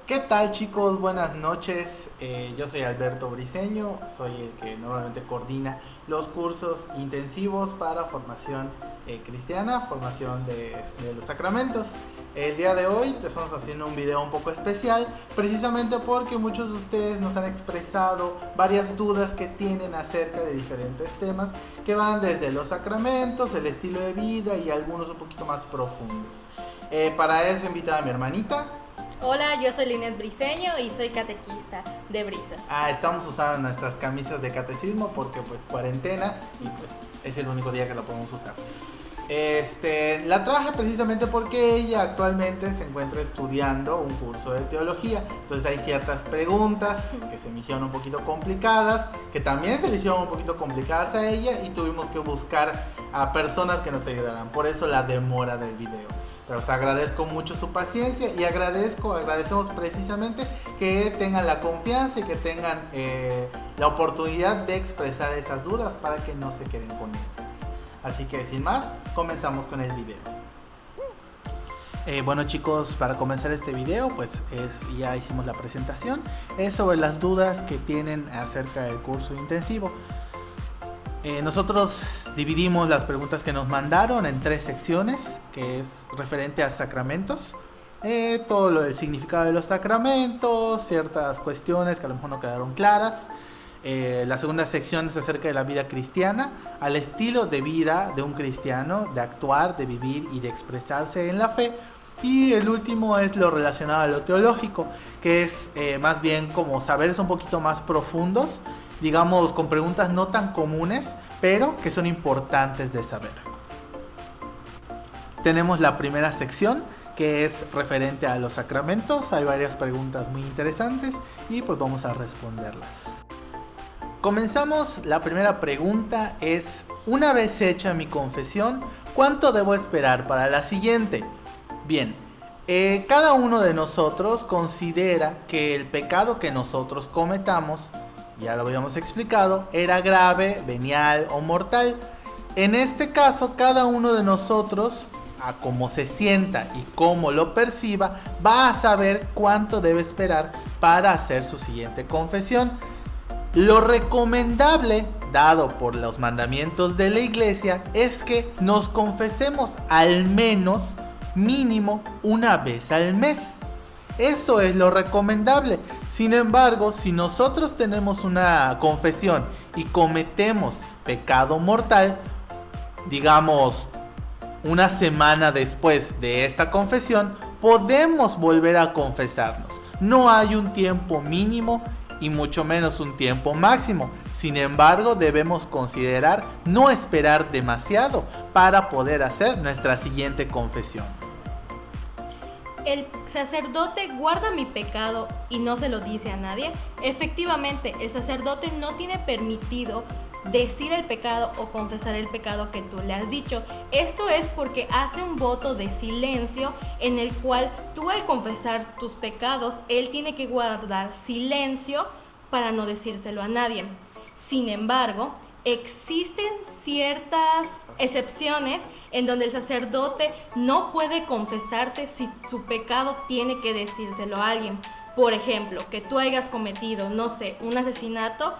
¿Qué tal, chicos? Buenas noches. Yo soy Alberto Briceño, soy el que normalmente coordina los cursos intensivos para formación cristiana, formación de los sacramentos. El día de hoy te estamos haciendo un video un poco especial, precisamente porque muchos de ustedes nos han expresado varias dudas que tienen acerca de diferentes temas que van desde los sacramentos, el estilo de vida y algunos un poquito más profundos. Para eso invito a mi hermanita. Hola, yo soy Linet Briceño y soy catequista de Brisas. Estamos usando nuestras camisas de catecismo porque pues cuarentena y pues es el único día que la podemos usar. La traje precisamente porque ella actualmente se encuentra estudiando un curso de teología. Entonces hay ciertas preguntas que se me hicieron un poquito complicadas, que también se le hicieron un poquito complicadas a ella y tuvimos que buscar a personas que nos ayudaran. Por eso la demora del video. Pero os agradezco mucho su paciencia y agradecemos precisamente que tengan la confianza y que tengan la oportunidad de expresar esas dudas para que no se queden con ellas. Así que sin más, comenzamos con el video. Bueno, chicos, para comenzar este video, pues ya hicimos la presentación. Es sobre las dudas que tienen acerca del curso intensivo. Nosotros dividimos las preguntas que nos mandaron en 3 secciones, que es referente a sacramentos, todo el significado de los sacramentos, ciertas cuestiones que a lo mejor no quedaron claras. La segunda sección es acerca de la vida cristiana, al estilo de vida de un cristiano, de actuar, de vivir y de expresarse en la fe. Y el último es lo relacionado a lo teológico, que es más bien como saberes un poquito más profundos, digamos con preguntas no tan comunes, pero que son importantes de saber. Tenemos la primera sección, que es referente a los sacramentos. Hay varias preguntas muy interesantes y pues vamos a responderlas. Comenzamos. La primera pregunta es: una vez hecha mi confesión, ¿cuánto debo esperar para la siguiente? Bien, cada uno de nosotros considera que el pecado que nosotros cometamos, ya lo habíamos explicado, era grave, venial o mortal. En este caso, cada uno de nosotros, a cómo se sienta y cómo lo perciba, va a saber cuánto debe esperar para hacer su siguiente confesión. Lo recomendable, dado por los mandamientos de la iglesia, es que nos confesemos al menos, mínimo, una vez al mes. Eso es lo recomendable. Sin embargo, si nosotros tenemos una confesión y cometemos pecado mortal, digamos una semana después de esta confesión, podemos volver a confesarnos. No hay un tiempo mínimo y mucho menos un tiempo máximo. Sin embargo, debemos considerar no esperar demasiado para poder hacer nuestra siguiente confesión. ¿El sacerdote guarda mi pecado y no se lo dice a nadie? Efectivamente, el sacerdote no tiene permitido decir el pecado o confesar el pecado que tú le has dicho. Esto es porque hace un voto de silencio en el cual tú, al confesar tus pecados, él tiene que guardar silencio para no decírselo a nadie. Sin embargo, existen ciertas excepciones en donde el sacerdote no puede confesarte si tu pecado tiene que decírselo a alguien. Por ejemplo, que tú hayas cometido, no sé, un asesinato,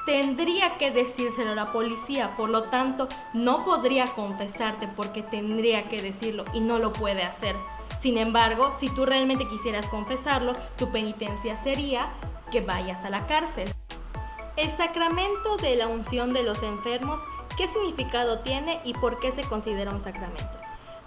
tendría que decírselo a la policía, por lo tanto no podría confesarte porque tendría que decirlo y no lo puede hacer. Sin embargo, si tú realmente quisieras confesarlo, tu penitencia sería que vayas a la cárcel. El sacramento de la unción de los enfermos, ¿qué significado tiene y por qué se considera un sacramento?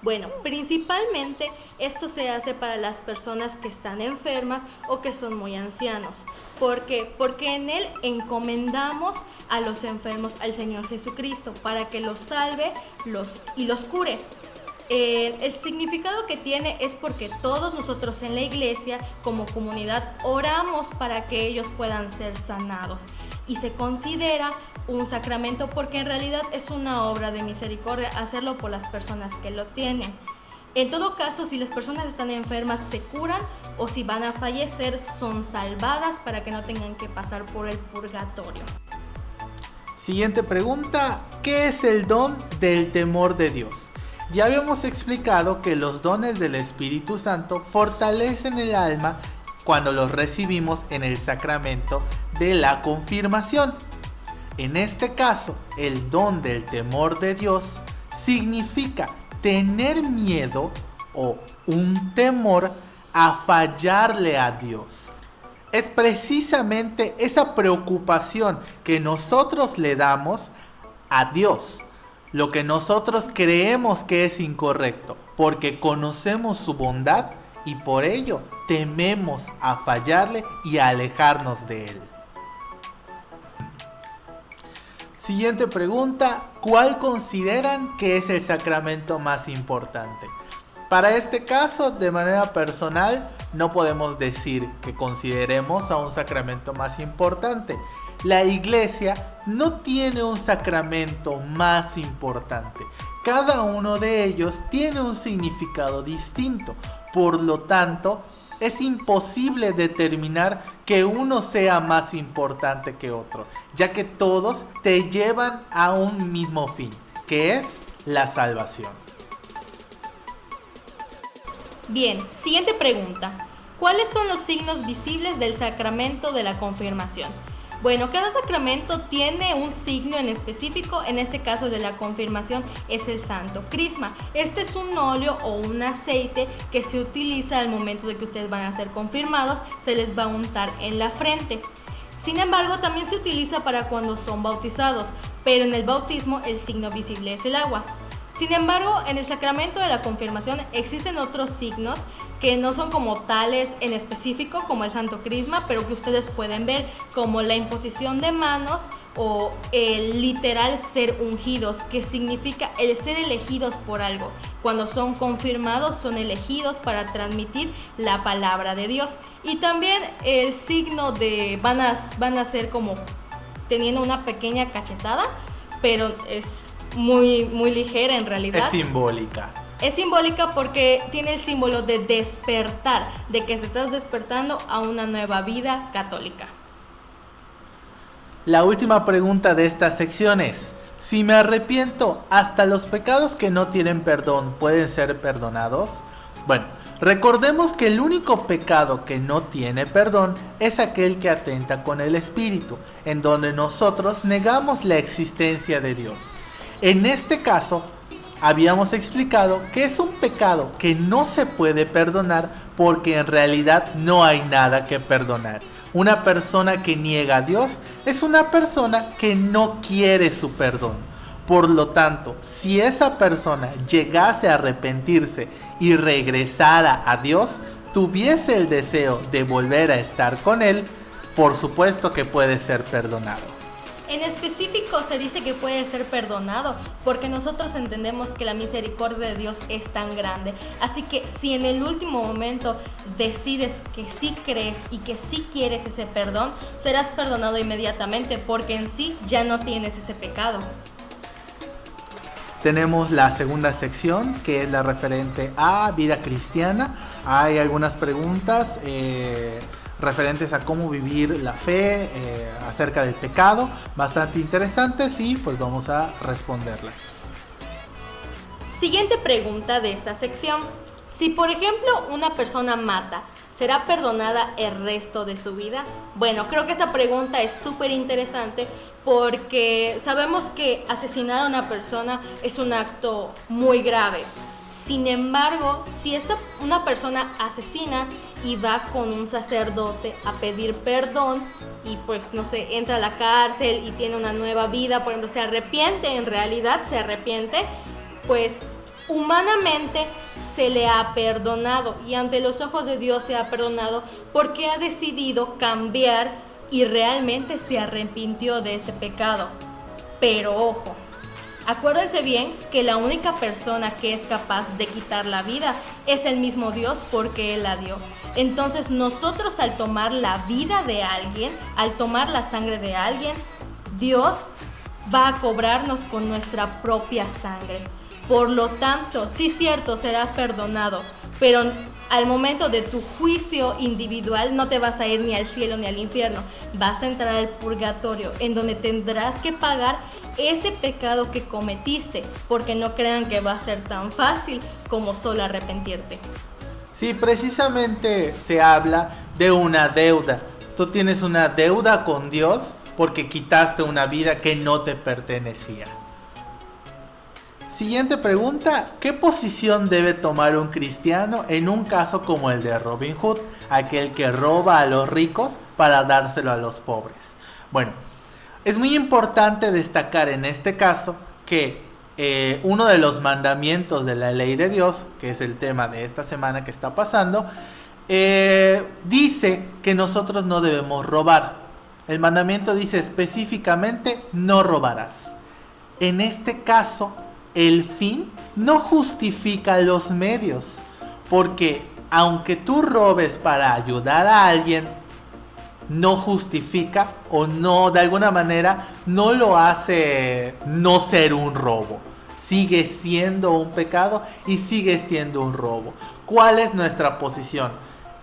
Bueno, principalmente esto se hace para las personas que están enfermas o que son muy ancianos. ¿Por qué? Porque en él encomendamos a los enfermos al Señor Jesucristo para que los salve y los cure. El significado que tiene es porque todos nosotros en la iglesia, como comunidad, oramos para que ellos puedan ser sanados. Y se considera un sacramento porque en realidad es una obra de misericordia hacerlo por las personas que lo tienen. En todo caso, si las personas están enfermas, se curan, o si van a fallecer, son salvadas para que no tengan que pasar por el purgatorio. Siguiente pregunta: ¿qué es el don del temor de Dios? Ya habíamos explicado que los dones del Espíritu Santo fortalecen el alma cuando los recibimos en el sacramento de la confirmación. En este caso, el don del temor de Dios significa tener miedo o un temor a fallarle a Dios. Es precisamente esa preocupación que nosotros le damos a Dios, lo que nosotros creemos que es incorrecto, porque conocemos su bondad y por ello tememos a fallarle y a alejarnos de él. Siguiente pregunta: ¿cuál consideran que es el sacramento más importante? Para este caso, de manera personal, no podemos decir que consideremos a un sacramento más importante. La Iglesia no tiene un sacramento más importante. Cada uno de ellos tiene un significado distinto. Por lo tanto, es imposible determinar que uno sea más importante que otro, ya que todos te llevan a un mismo fin, que es la salvación. Bien, siguiente pregunta. ¿Cuáles son los signos visibles del sacramento de la confirmación? Bueno, cada sacramento tiene un signo en específico. En este caso de la confirmación es el Santo Crisma. Este es un óleo o un aceite que se utiliza al momento de que ustedes van a ser confirmados. Se les va a untar en la frente. Sin embargo, también se utiliza para cuando son bautizados, pero en el bautismo el signo visible es el agua. Sin embargo, en el sacramento de la confirmación existen otros signos que no son como tales en específico como el Santo Crisma, pero que ustedes pueden ver, como la imposición de manos o el literal ser ungidos, que significa el ser elegidos por algo. Cuando son confirmados son elegidos para transmitir la palabra de Dios. Y también el signo de van a ser como teniendo una pequeña cachetada, pero es muy ligera en realidad. Es simbólica. Es simbólica porque tiene el símbolo de despertar, de que te estás despertando a una nueva vida católica. La última pregunta de esta sección es: si me arrepiento, ¿hasta los pecados que no tienen perdón pueden ser perdonados? Bueno, recordemos que el único pecado que no tiene perdón es aquel que atenta con el espíritu, en donde nosotros negamos la existencia de Dios. En este caso, habíamos explicado que es un pecado que no se puede perdonar porque en realidad no hay nada que perdonar. Una persona que niega a Dios es una persona que no quiere su perdón. Por lo tanto, si esa persona llegase a arrepentirse y regresara a Dios, tuviese el deseo de volver a estar con Él, por supuesto que puede ser perdonado. En específico se dice que puede ser perdonado porque nosotros entendemos que la misericordia de Dios es tan grande. Así que si en el último momento decides que sí crees y que sí quieres ese perdón, serás perdonado inmediatamente porque en sí ya no tienes ese pecado. Tenemos la segunda sección, que es la referente a vida cristiana. Hay algunas preguntas referentes a cómo vivir la fe, acerca del pecado, bastante interesantes, y pues vamos a responderlas. Siguiente pregunta de esta sección. Si por ejemplo una persona mata, ¿será perdonada el resto de su vida? Bueno, creo que esta pregunta es súper interesante porque sabemos que asesinar a una persona es un acto muy grave. Sin embargo, si una persona asesina y va con un sacerdote a pedir perdón y pues no sé, entra a la cárcel y tiene una nueva vida, por ejemplo, se arrepiente, en realidad se arrepiente, pues humanamente se le ha perdonado y ante los ojos de Dios se ha perdonado porque ha decidido cambiar y realmente se arrepintió de ese pecado. Pero ojo, acuérdense bien que la única persona que es capaz de quitar la vida es el mismo Dios porque Él la dio. Entonces nosotros al tomar la vida de alguien, al tomar la sangre de alguien, Dios va a cobrarnos con nuestra propia sangre. Por lo tanto, sí, cierto, será perdonado, pero al momento de tu juicio individual no te vas a ir ni al cielo ni al infierno, vas a entrar al purgatorio, en donde tendrás que pagar ese pecado que cometiste, porque no crean que va a ser tan fácil como solo arrepentirte. Sí, precisamente se habla de una deuda. Tú tienes una deuda con Dios porque quitaste una vida que no te pertenecía. Siguiente pregunta: ¿qué posición debe tomar un cristiano en un caso como el de Robin Hood, aquel que roba a los ricos para dárselo a los pobres? Bueno, es muy importante destacar en este caso que uno de los mandamientos de la ley de Dios, que es el tema de esta semana que está pasando, dice que nosotros no debemos robar. El mandamiento dice específicamente: no robarás. En este caso, el fin no justifica los medios, porque aunque tú robes para ayudar a alguien, no justifica o no, de alguna manera, no lo hace no ser un robo. Sigue siendo un pecado y sigue siendo un robo. ¿Cuál es nuestra posición?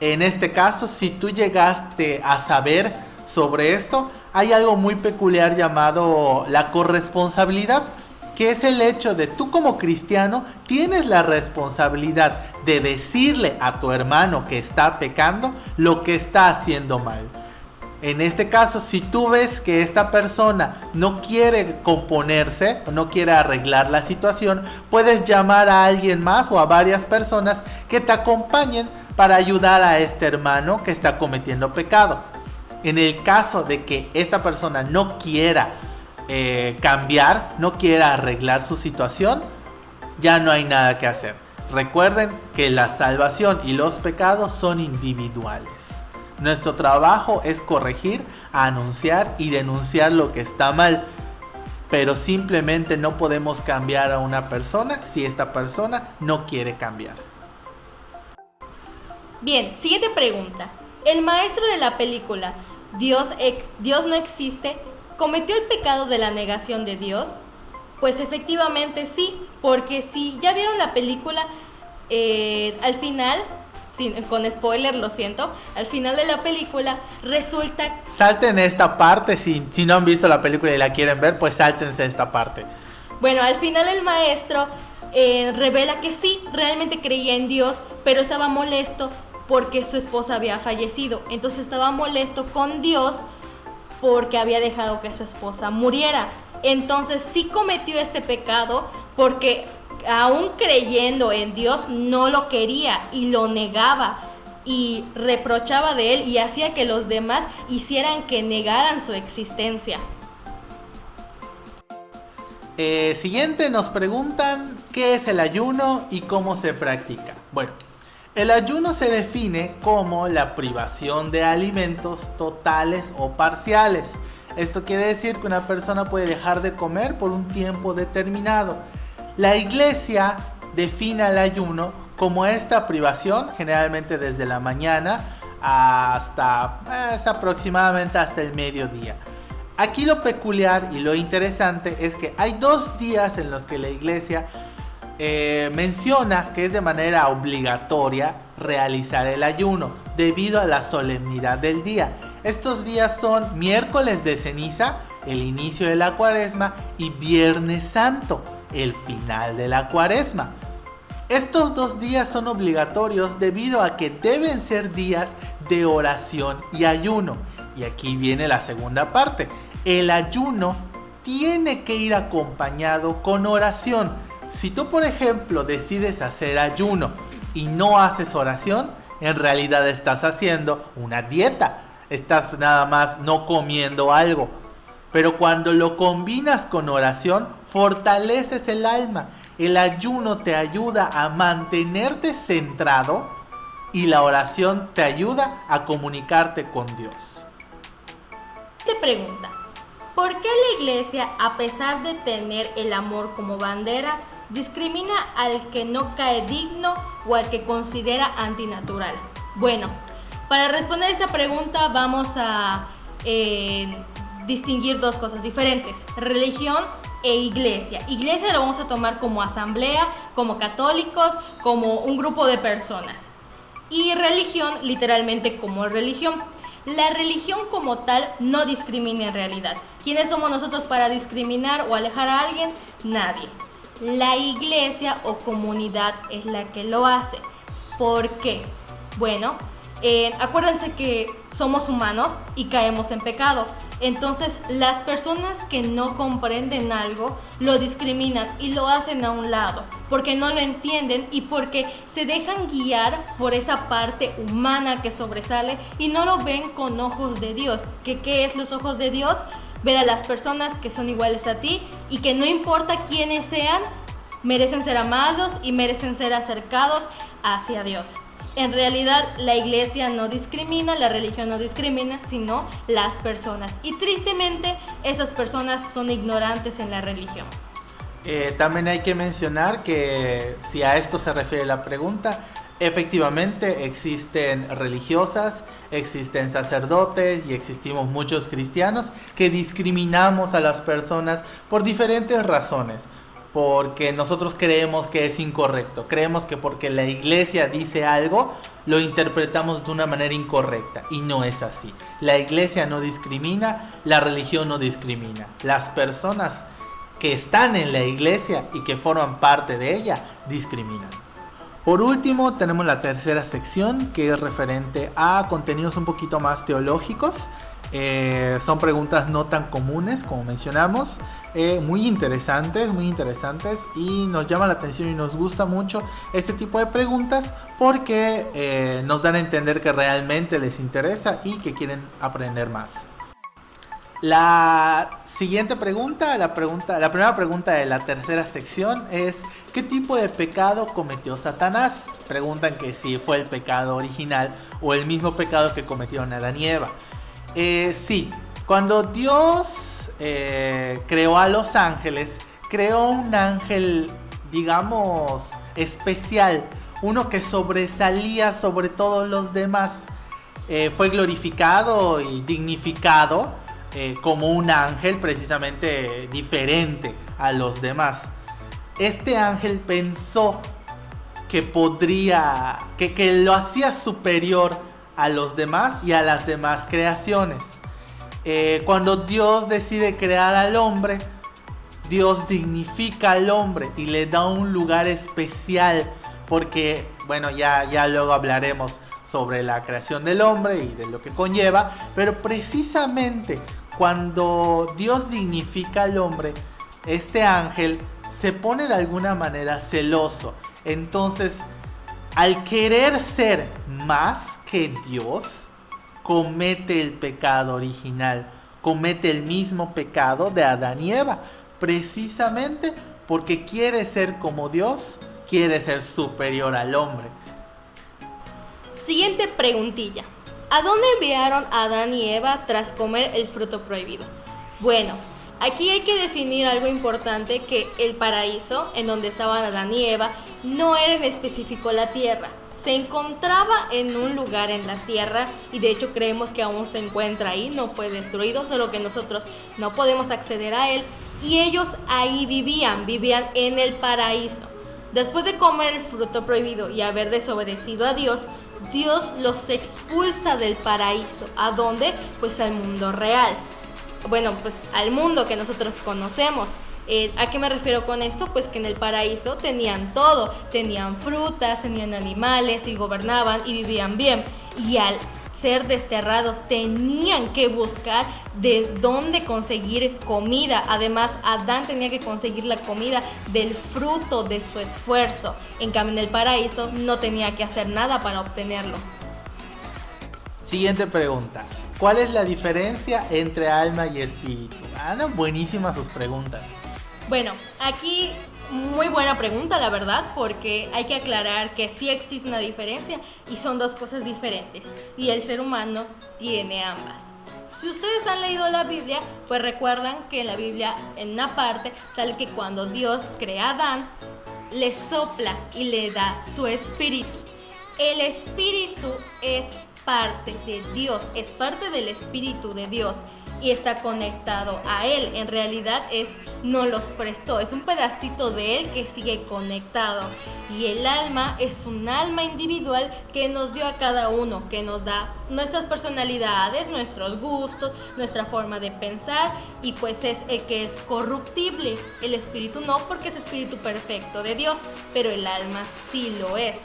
En este caso, si tú llegaste a saber sobre esto, hay algo muy peculiar llamado la corresponsabilidad, que es el hecho de tú como cristiano tienes la responsabilidad de decirle a tu hermano que está pecando lo que está haciendo mal. En este caso, si tú ves que esta persona no quiere componerse o no quiere arreglar la situación, puedes llamar a alguien más o a varias personas que te acompañen para ayudar a este hermano que está cometiendo pecado. En el caso de que esta persona no quiera cambiar, no quiera arreglar su situación, ya no hay nada que hacer. Recuerden que la salvación y los pecados son individuales. Nuestro trabajo es corregir, anunciar y denunciar lo que está mal, pero simplemente no podemos cambiar a una persona si esta persona no quiere cambiar. Bien, siguiente pregunta. El maestro de la película Dios no existe ¿cometió el pecado de la negación de Dios? Pues efectivamente sí, porque si ya vieron la película, al final, con spoiler, lo siento, al final de la película resulta... Salten esta parte, si no han visto la película y la quieren ver, pues sáltense esta parte. Bueno, al final el maestro revela que sí, realmente creía en Dios, pero estaba molesto porque su esposa había fallecido. Entonces estaba molesto con Dios porque había dejado que su esposa muriera. Entonces sí cometió este pecado porque aún creyendo en Dios no lo quería y lo negaba y reprochaba de él y hacía que los demás hicieran que negaran su existencia. Siguiente, nos preguntan qué es el ayuno y cómo se practica. Bueno, el ayuno se define como la privación de alimentos totales o parciales. Esto quiere decir que una persona puede dejar de comer por un tiempo determinado. La iglesia define el ayuno como esta privación, generalmente desde la mañana hasta aproximadamente hasta el mediodía. Aquí lo peculiar y lo interesante es que hay 2 días en los que la iglesia menciona que es de manera obligatoria realizar el ayuno debido a la solemnidad del día. Estos días son miércoles de ceniza, el inicio de la cuaresma, y viernes santo, el final de la cuaresma. Estos 2 días son obligatorios debido a que deben ser días de oración y ayuno. Y aquí viene la segunda parte. El ayuno tiene que ir acompañado con oración. Si tú, por ejemplo, decides hacer ayuno y no haces oración, en realidad estás haciendo una dieta. Estás nada más no comiendo algo. Pero cuando lo combinas con oración, fortaleces el alma. El ayuno te ayuda a mantenerte centrado y la oración te ayuda a comunicarte con Dios. Te pregunta, ¿por qué la iglesia, a pesar de tener el amor como bandera, discrimina al que no cae digno o al que considera antinatural? Bueno, para responder esta pregunta vamos a distinguir 2 cosas diferentes: religión e iglesia. Iglesia lo vamos a tomar como asamblea, como católicos, como un grupo de personas. y religión literalmente como religión. La religión como tal no discrimina en realidad. ¿Quiénes somos nosotros para discriminar o alejar a alguien? Nadie. La iglesia o comunidad es la que lo hace. ¿Por qué? Bueno, acuérdense que somos humanos y caemos en pecado. Entonces, las personas que no comprenden algo lo discriminan y lo hacen a un lado, porque no lo entienden y porque se dejan guiar por esa parte humana que sobresale y no lo ven con ojos de Dios. ¿Qué es los ojos de Dios? Ver a las personas que son iguales a ti y que no importa quiénes sean, merecen ser amados y merecen ser acercados hacia Dios. En realidad la iglesia no discrimina, la religión no discrimina, sino las personas. Y tristemente esas personas son ignorantes en la religión. También hay que mencionar que si a esto se refiere la pregunta, efectivamente existen religiosas, existen sacerdotes y existimos muchos cristianos que discriminamos a las personas por diferentes razones. Porque nosotros creemos que es incorrecto, creemos que porque la iglesia dice algo, lo interpretamos de una manera incorrecta, y no es así. La iglesia no discrimina, la religión no discrimina. Las personas que están en la iglesia y que forman parte de ella, discriminan. Por último, tenemos la tercera sección, que es referente a contenidos un poquito más teológicos. Son preguntas no tan comunes, como mencionamos, muy interesantes, y nos llama la atención y nos gusta mucho este tipo de preguntas porque nos dan a entender que realmente les interesa y que quieren aprender más. La siguiente pregunta, la primera pregunta de la tercera sección es: ¿qué tipo de pecado cometió Satanás? Preguntan que si fue el pecado original o el mismo pecado que cometieron Adán y Eva. Sí, cuando Dios creó a los ángeles, creó un ángel, digamos, especial, uno que sobresalía sobre todos los demás. Fue glorificado y dignificado como un ángel precisamente diferente a los demás. Este ángel pensó que que lo hacía superior a los demás y a las demás creaciones. Cuando Dios decide crear al hombre, Dios dignifica al hombre y le da un lugar especial, porque, bueno, ya luego hablaremos sobre la creación del hombre y de lo que conlleva, pero precisamente cuando Dios dignifica al hombre, este ángel se pone de alguna manera celoso. Entonces, al querer ser más que Dios, comete el pecado original, comete el mismo pecado de Adán y Eva, precisamente porque quiere ser como Dios, quiere ser superior al hombre. Siguiente preguntilla: ¿a dónde enviaron a Adán y Eva tras comer el fruto prohibido? Bueno, aquí hay que definir algo importante, que el paraíso en donde estaban Adán y Eva no era en específico la tierra. Se encontraba en un lugar en la tierra y de hecho creemos que aún se encuentra ahí, no fue destruido, solo que nosotros no podemos acceder a él, y ellos ahí vivían en el paraíso. Después de comer el fruto prohibido y haber desobedecido a Dios, Dios los expulsa del paraíso. ¿A dónde? Pues al mundo real. Bueno, pues al mundo que nosotros conocemos. ¿A qué me refiero con esto? Pues que en el paraíso tenían todo, tenían frutas, tenían animales y gobernaban y vivían bien. Y al ser desterrados tenían que buscar de dónde conseguir comida. Además, Adán tenía que conseguir la comida del fruto de su esfuerzo. En cambio, en el paraíso no tenía que hacer nada para obtenerlo. Siguiente pregunta: ¿cuál es la diferencia entre alma y espíritu? No, buenísimas sus preguntas. Bueno, aquí muy buena pregunta, la verdad, porque hay que aclarar que sí existe una diferencia y son dos cosas diferentes, y el ser humano tiene ambas. Si ustedes han leído la Biblia, pues recuerdan que en la Biblia, en una parte, sale que cuando Dios crea a Adán, le sopla y le da su espíritu. El espíritu es parte de Dios, es parte del espíritu de Dios. y está conectado a Él. En realidad nos los prestó, es un pedacito de Él que sigue conectado. Y el alma es un alma individual que nos dio a cada uno, que nos da nuestras personalidades, nuestros gustos, nuestra forma de pensar, y pues es el que es corruptible. El espíritu no, porque es espíritu perfecto de Dios, pero el alma sí lo es.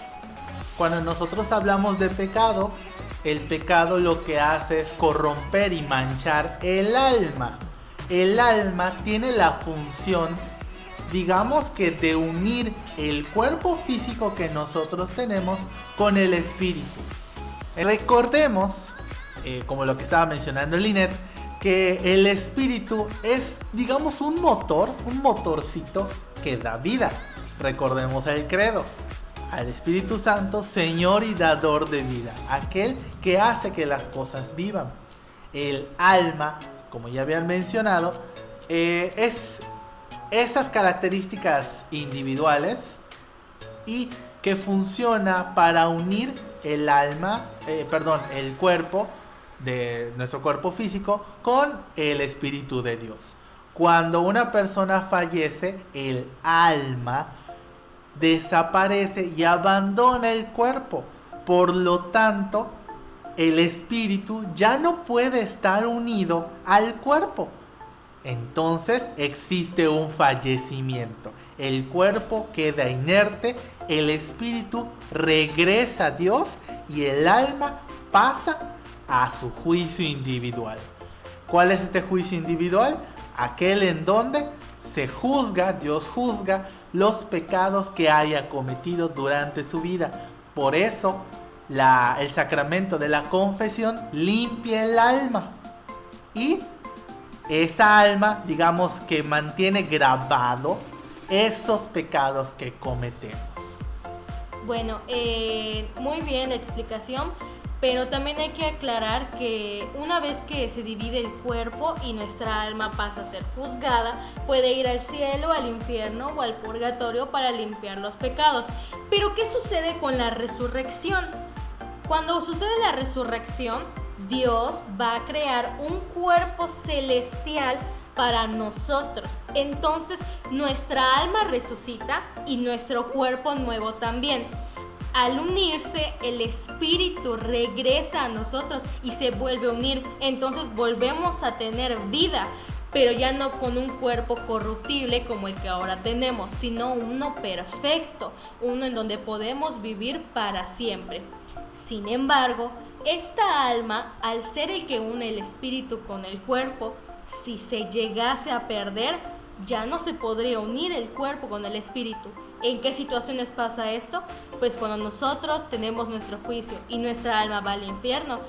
Cuando nosotros hablamos de pecado, el pecado lo que hace es corromper y manchar el alma. El alma tiene la función, digamos que de unir el cuerpo físico que nosotros tenemos con el espíritu. Recordemos, como lo que estaba mencionando Linet, que el espíritu es, digamos, un motorcito que da vida. Recordemos el credo: al Espíritu Santo, Señor y dador de vida, aquel que hace que las cosas vivan. El alma, como ya habían mencionado, es esas características individuales y que funciona para unir el cuerpo de nuestro cuerpo físico con el Espíritu de Dios. Cuando una persona fallece, el alma desaparece y abandona el cuerpo. Por lo tanto, el espíritu ya no puede estar unido al cuerpo. Entonces existe un fallecimiento. El cuerpo queda inerte, el espíritu regresa a Dios y el alma pasa a su juicio individual. ¿Cuál es este juicio individual? Aquel en donde Dios juzga los pecados que haya cometido durante su vida. Por eso el sacramento de la confesión limpia el alma, y esa alma, digamos, que mantiene grabado esos pecados que cometemos. Bueno, muy bien la explicación, pero también hay que aclarar que una vez que se divide el cuerpo y nuestra alma pasa a ser juzgada, puede ir al cielo, al infierno o al purgatorio para limpiar los pecados. Pero ¿qué sucede con la resurrección? Cuando sucede la resurrección, Dios va a crear un cuerpo celestial para nosotros. Entonces nuestra alma resucita y nuestro cuerpo nuevo también. Al unirse, el espíritu regresa a nosotros y se vuelve a unir. Entonces volvemos a tener vida, pero ya no con un cuerpo corruptible como el que ahora tenemos, sino uno perfecto, uno en donde podemos vivir para siempre. Sin embargo, esta alma, al ser el que une el espíritu con el cuerpo, si se llegase a perder, ya no se podría unir el cuerpo con el espíritu. ¿En qué situaciones pasa esto? Pues cuando nosotros tenemos nuestro juicio y nuestra alma va al infierno,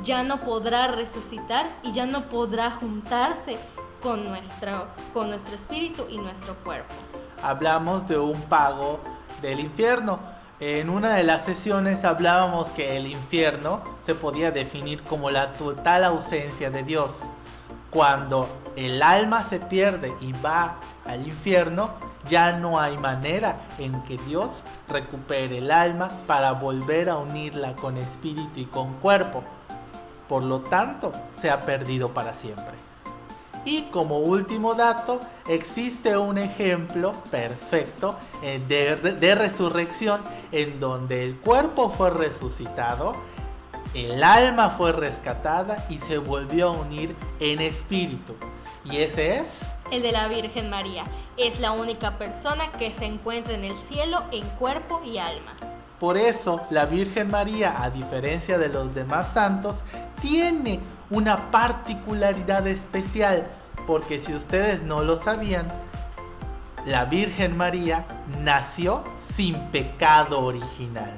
ya no podrá resucitar y ya no podrá juntarse con nuestro espíritu y nuestro cuerpo. Hablamos de un pago del infierno. En una de las sesiones hablábamos que el infierno se podía definir como la total ausencia de Dios. Cuando el alma se pierde y va al infierno, ya no hay manera en que Dios recupere el alma para volver a unirla con espíritu y con cuerpo. Por lo tanto, se ha perdido para siempre. Y como último dato, existe un ejemplo perfecto de resurrección en donde el cuerpo fue resucitado, el alma fue rescatada y se volvió a unir en espíritu. Y ese es el de la Virgen María. Es la única persona que se encuentra en el cielo en cuerpo y alma. Por eso la Virgen María, a diferencia de los demás santos, tiene una particularidad especial, porque si ustedes no lo sabían, la Virgen María nació sin pecado original.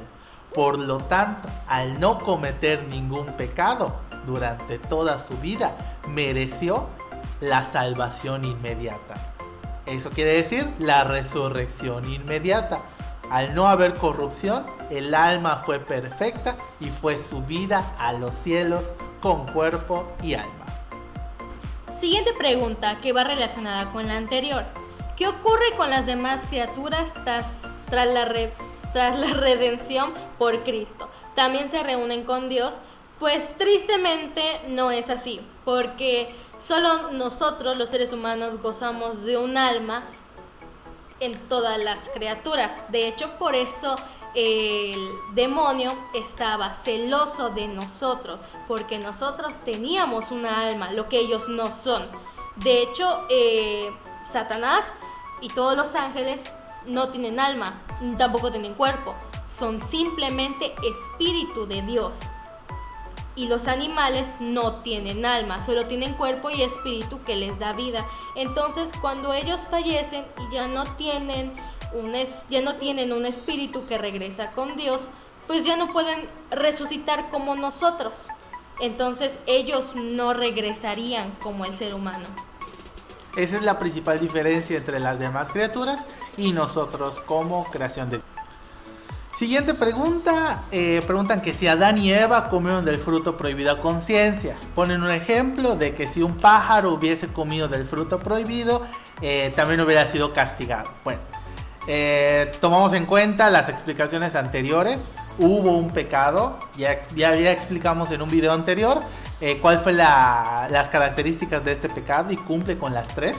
Por lo tanto, al no cometer ningún pecado durante toda su vida, mereció la salvación inmediata. Eso quiere decir la resurrección inmediata. Al no haber corrupción, el alma fue perfecta y fue subida a los cielos con cuerpo y alma. Siguiente pregunta, que va relacionada con la anterior. ¿Qué ocurre con las demás criaturas tras la redención por Cristo? ¿También se reúnen con Dios Pues tristemente no es así, porque solo nosotros los seres humanos gozamos de un alma en todas las criaturas. De hecho, por eso el demonio estaba celoso de nosotros, porque nosotros teníamos una alma, lo que ellos no son. De hecho, Satanás y todos los ángeles no tienen alma, tampoco tienen cuerpo, son simplemente espíritu de Dios. Y los animales no tienen alma, solo tienen cuerpo y espíritu que les da vida. Entonces, cuando ellos fallecen y ya no tienen un espíritu que regresa con Dios, pues ya no pueden resucitar como nosotros. Entonces, ellos no regresarían como el ser humano. Esa es la principal diferencia entre las demás criaturas y nosotros como creación de Dios. Siguiente pregunta, preguntan que si Adán y Eva comieron del fruto prohibido a conciencia. Ponen un ejemplo de que si un pájaro hubiese comido del fruto prohibido, también hubiera sido castigado. Bueno, tomamos en cuenta las explicaciones anteriores. Hubo un pecado, ya explicamos en un video anterior cuál fue las características de este pecado y cumple con las tres.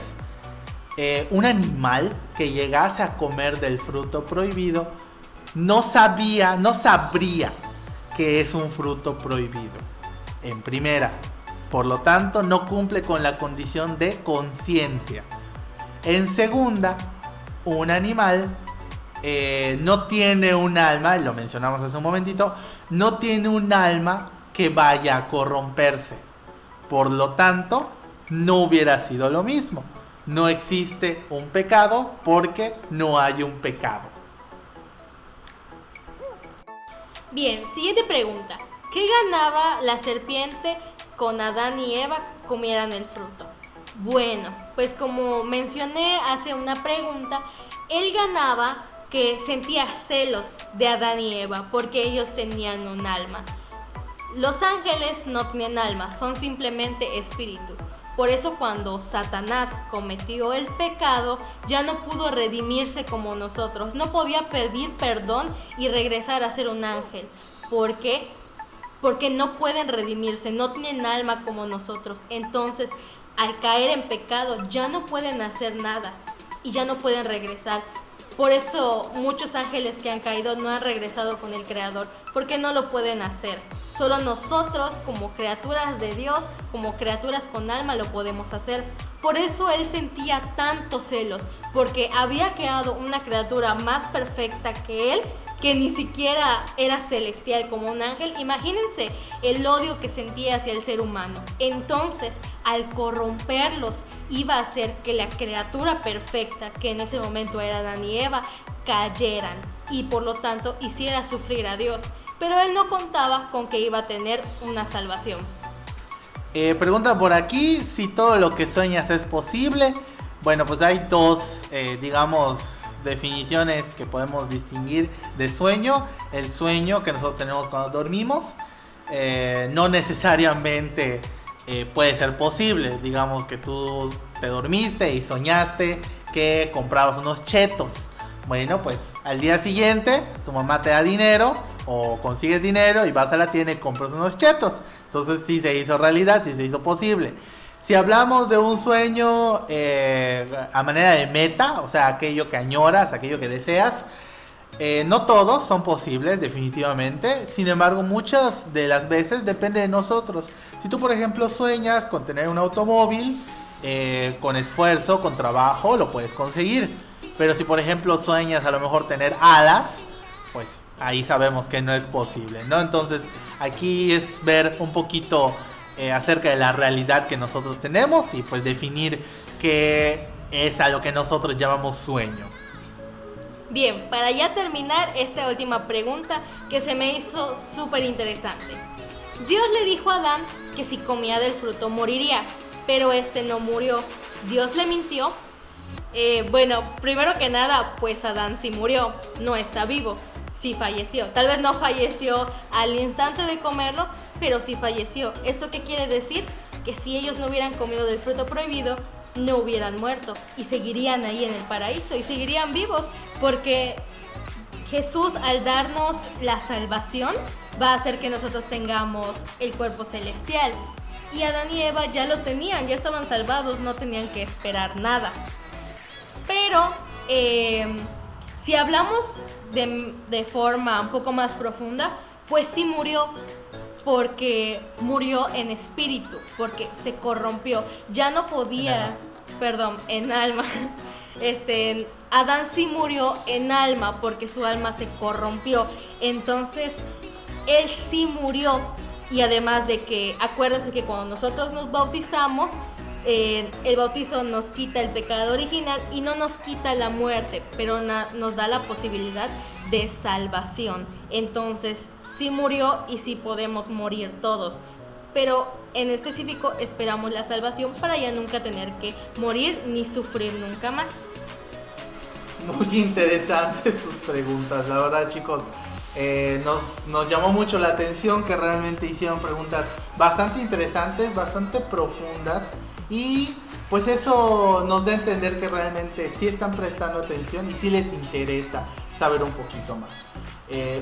Un animal que llegase a comer del fruto prohibido no sabría que es un fruto prohibido, en primera. Por lo tanto, no cumple con la condición de conciencia. En segunda, un animal no tiene un alma, lo mencionamos hace un momentito, no tiene un alma que vaya a corromperse. Por lo tanto, no hubiera sido lo mismo. No existe un pecado porque no hay un pecado. Bien, siguiente pregunta. ¿Qué ganaba la serpiente con Adán y Eva comieran el fruto? Bueno, pues como mencioné hace una pregunta, él ganaba que sentía celos de Adán y Eva porque ellos tenían un alma. Los ángeles no tienen alma, son simplemente espíritu. Por eso cuando Satanás cometió el pecado, ya no pudo redimirse como nosotros. No podía pedir perdón y regresar a ser un ángel. ¿Por qué? Porque no pueden redimirse, no tienen alma como nosotros. Entonces, al caer en pecado, ya no pueden hacer nada y ya no pueden regresar. Por eso muchos ángeles que han caído no han regresado con el Creador, porque no lo pueden hacer. Solo nosotros, como criaturas de Dios, como criaturas con alma, lo podemos hacer. Por eso él sentía tantos celos, porque había creado una criatura más perfecta que él, que ni siquiera era celestial como un ángel. Imagínense el odio que sentía hacia el ser humano. Entonces, al corromperlos, iba a hacer que la criatura perfecta, que en ese momento era Adán y Eva, cayeran y por lo tanto hiciera sufrir a Dios. Pero él no contaba con que iba a tener una salvación. Pregunta por aquí si todo lo que sueñas es posible. Bueno, pues hay dos, definiciones que podemos distinguir de sueño. El sueño que nosotros tenemos cuando dormimos no necesariamente puede ser posible. Digamos que tú te dormiste y soñaste que comprabas unos chetos. Bueno, pues al día siguiente tu mamá te da dinero o consigues dinero y vas a la tienda y compras unos chetos. Entonces sí se hizo realidad, sí se hizo posible. Si hablamos de un sueño a manera de meta, o sea, aquello que añoras, aquello que deseas, no todos son posibles, definitivamente. Sin embargo, muchas de las veces depende de nosotros. Si tú, por ejemplo, sueñas con tener un automóvil, con esfuerzo, con trabajo, lo puedes conseguir. Pero si, por ejemplo, sueñas a lo mejor tener alas, pues ahí sabemos que no es posible, ¿no? Entonces, aquí es ver un poquito acerca de la realidad que nosotros tenemos y pues definir qué es a lo que nosotros llamamos sueño. Bien, para ya terminar esta última pregunta que se me hizo súper interesante. Dios le dijo a Adán que si comía del fruto moriría, pero este no murió. ¿Dios le mintió? Bueno, primero que nada, pues Adán sí murió, no está vivo, sí falleció. Tal vez no falleció al instante de comerlo, pero sí falleció. ¿Esto qué quiere decir? Que si ellos no hubieran comido del fruto prohibido, no hubieran muerto y seguirían ahí en el paraíso y seguirían vivos, porque Jesús, al darnos la salvación, va a hacer que nosotros tengamos el cuerpo celestial. Y Adán y Eva ya lo tenían, ya estaban salvados, no tenían que esperar nada. Pero si hablamos de forma un poco más profunda, pues sí murió, porque murió en espíritu, porque se corrompió, ya no podía, en alma. Adán sí murió en alma porque su alma se corrompió, entonces él sí murió. Y además de que, acuérdense que cuando nosotros nos bautizamos, el bautizo nos quita el pecado original y no nos quita la muerte, pero nos da la posibilidad de salvación. Entonces sí murió y sí podemos morir todos, pero en específico esperamos la salvación para ya nunca tener que morir ni sufrir nunca más. Muy interesantes sus preguntas, la verdad, chicos. Nos llamó mucho la atención que realmente hicieron preguntas bastante interesantes, bastante profundas, y pues eso nos da a entender que realmente sí están prestando atención y sí les interesa saber un poquito más.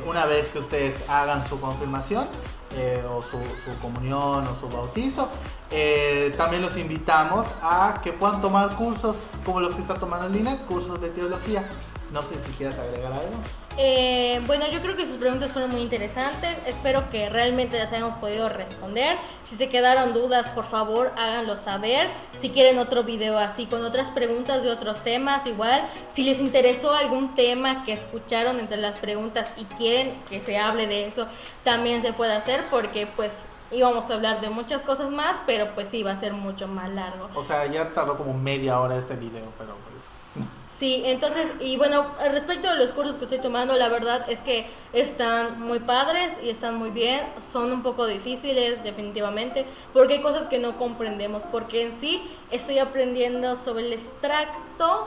Una vez que ustedes hagan su confirmación o su comunión o su bautizo, también los invitamos a que puedan tomar cursos como los que está tomando Linet, cursos de teología. No sé si quieres agregar algo. Bueno, yo creo que sus preguntas fueron muy interesantes. Espero que realmente las hayamos podido responder. Si se quedaron dudas, por favor, háganlo saber. Si quieren otro video así con otras preguntas de otros temas, igual. Si les interesó algún tema que escucharon entre las preguntas y quieren que se hable de eso, también se puede hacer, porque pues íbamos a hablar de muchas cosas más, pero pues sí, va a ser mucho más largo. O sea, ya tardó como media hora este video, pero pues... Sí, entonces, y bueno, respecto a los cursos que estoy tomando, la verdad es que están muy padres y están muy bien. Son un poco difíciles, definitivamente, porque hay cosas que no comprendemos, porque en sí estoy aprendiendo sobre el extracto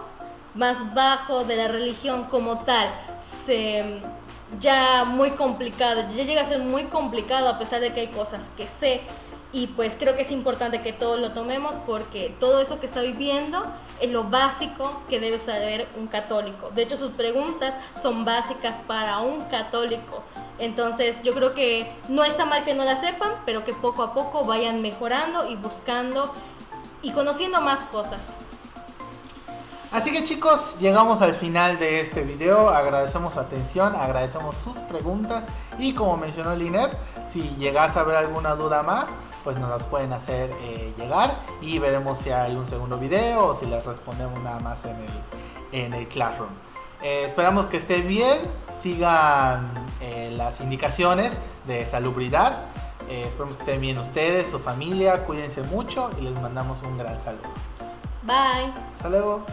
más bajo de la religión como tal. Ya muy complicado, ya llega a ser muy complicado, a pesar de que hay cosas que sé. Y pues creo que es importante que todos lo tomemos, porque todo eso que estoy viendo es lo básico que debe saber un católico. De hecho, sus preguntas son básicas para un católico. Entonces yo creo que no está mal que no la sepan, pero que poco a poco vayan mejorando y buscando y conociendo más cosas. Así que, chicos, llegamos al final de este video. Agradecemos su atención, agradecemos sus preguntas, y como mencionó Linet, si llegas a ver alguna duda más, pues nos las pueden hacer llegar, y veremos si hay un segundo video o si les respondemos nada más en el Classroom. Esperamos que estén bien, sigan las indicaciones de salubridad. Esperamos que estén bien ustedes, su familia, cuídense mucho y les mandamos un gran saludo. Bye. Hasta luego.